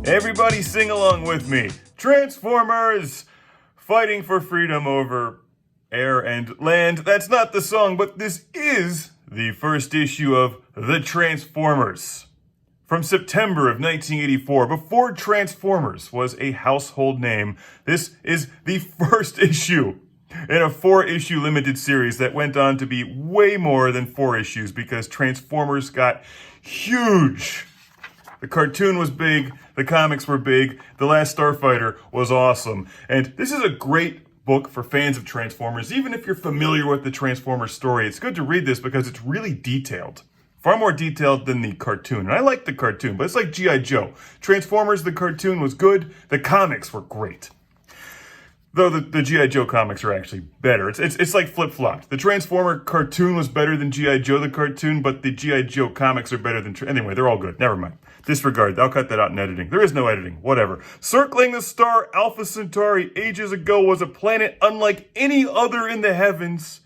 Everybody sing along with me. Transformers! Fighting for freedom over air and land. That's not the song, but this is the first issue of The Transformers. From September of 1984, before Transformers was a household name, this is the first issue in a 4-issue limited series that went on to be way more than 4 issues because Transformers got huge. The cartoon was big, the comics were big, The Last Starfighter was awesome. And this is a great book for fans of Transformers. Even if you're familiar with the Transformers story, it's good to read this because it's really detailed. Far more detailed than the cartoon. And I like the cartoon, but it's like G.I. Joe. Transformers, the cartoon was good, the comics were great. Though the G.I. Joe comics are actually better. It's like flip-flopped. The Transformer cartoon was better than G.I. Joe the cartoon, but the G.I. Joe comics are better than... Anyway, they're all good. Never mind. Disregard. I'll cut that out in editing. There is no editing. Whatever. Circling the star Alpha Centauri ages ago was a planet unlike any other in the heavens.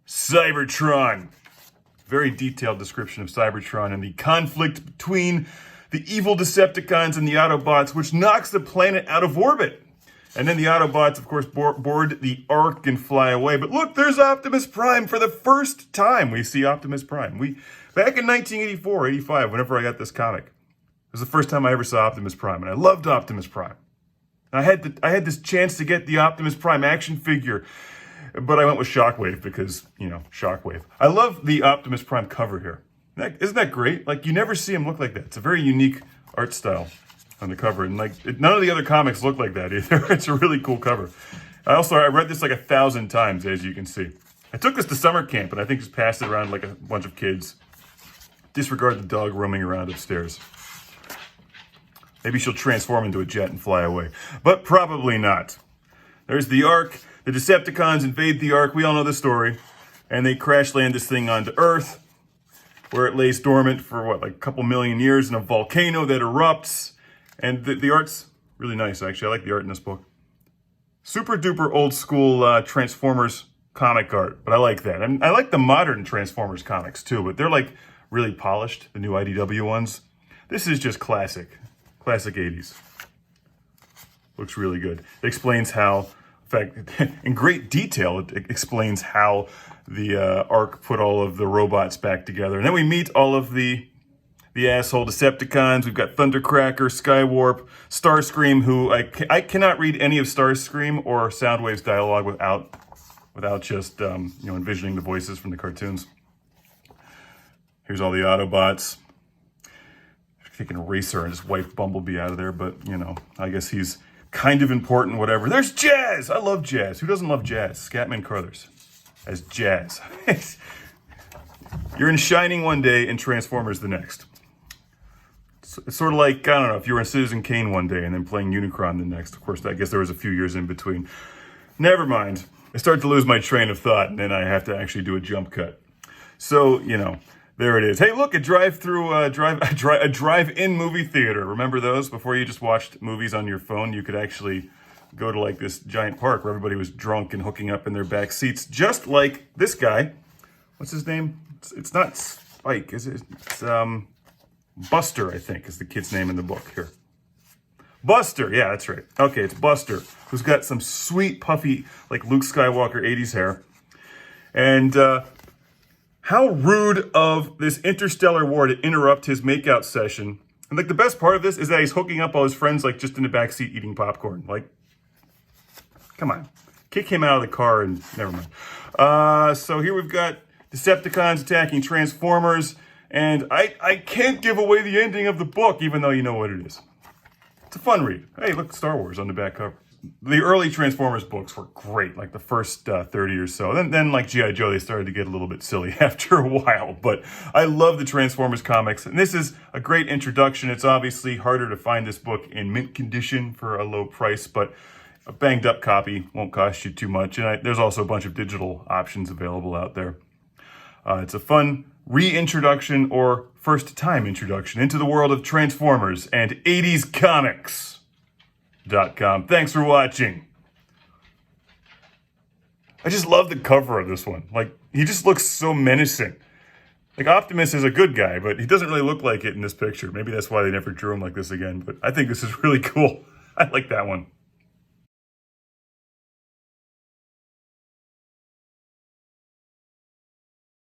Cybertron. Very detailed description of Cybertron and the conflict between the evil Decepticons and the Autobots, which knocks the planet out of orbit. And then the Autobots, of course, board the Ark and fly away. But look, there's Optimus Prime. For the first time, we see Optimus Prime. Back in 1984, 85, whenever I got this comic, it was the first time I ever saw Optimus Prime, and I loved Optimus Prime. I had this chance to get the Optimus Prime action figure, but I went with Shockwave because, Shockwave. I love the Optimus Prime cover here. Isn't that great? Like, you never see him look like that. It's a very unique art style on the cover, and none of the other comics look like that either. It's a really cool cover. I read this like 1,000 times, as you can see. I took this to summer camp, and I think just passed it around like a bunch of kids. Disregard the dog roaming around upstairs. Maybe she'll transform into a jet and fly away. But probably not. There's the Ark. The Decepticons invade the Ark. We all know the story. And they crash land this thing onto Earth, where it lays dormant for, a couple million years in a volcano that erupts. And the art's really nice, actually. I like the art in this book. Super duper old school Transformers comic art, but I like that. I like the modern Transformers comics too, but they're really polished, the new IDW ones. This is just classic 80s. Looks really good. It explains how, in fact, in great detail, it explains how the Ark put all of the robots back together. And then we meet all of the asshole Decepticons. We've got Thundercracker, Skywarp, Starscream, who I cannot read any of Starscream or Soundwave's dialogue without just envisioning the voices from the cartoons. Here's all the Autobots. Take an eraser and just wipe Bumblebee out of there, but, I guess he's kind of important, whatever. There's Jazz! I love Jazz. Who doesn't love Jazz? Scatman Crothers as Jazz. You're in Shining one day and Transformers the next. It's sort of like, I don't know, if you were in Citizen Kane one day and then playing Unicron the next. Of course, I guess there was a few years in between. Never mind. I start to lose my train of thought, and then I have to actually do a jump cut. So, there it is. Hey, look, a drive-in movie theater. Remember those? Before you just watched movies on your phone, you could actually go to this giant park where everybody was drunk and hooking up in their back seats, just like this guy. What's his name? It's not Spike, is it? It's Buster, I think, is the kid's name in the book here. Buster, yeah, that's right. Okay, it's Buster, who's got some sweet, puffy, like Luke Skywalker 80s hair. And how rude of this interstellar war to interrupt his makeout session. And the best part of this is that he's hooking up all his friends just in the backseat eating popcorn. Come on. Kick him out of the car and never mind. So here we've got Decepticons attacking Transformers. And I can't give away the ending of the book, even though you know what it is. It's a fun read. Hey, look, Star Wars on the back cover. The early Transformers books were great, the first 30 or so. Then like G.I. Joe, they started to get a little bit silly after a while. But I love the Transformers comics. And this is a great introduction. It's obviously harder to find this book in mint condition for a low price, but a banged up copy won't cost you too much. And there's also a bunch of digital options available out there. It's a fun reintroduction or first-time introduction into the world of Transformers and 80s comics.com. Thanks for watching. I just love the cover of this one. He just looks so menacing. Like, Optimus is a good guy, but he doesn't really look like it in this picture. Maybe that's why they never drew him like this again. But I think this is really cool. I like that one.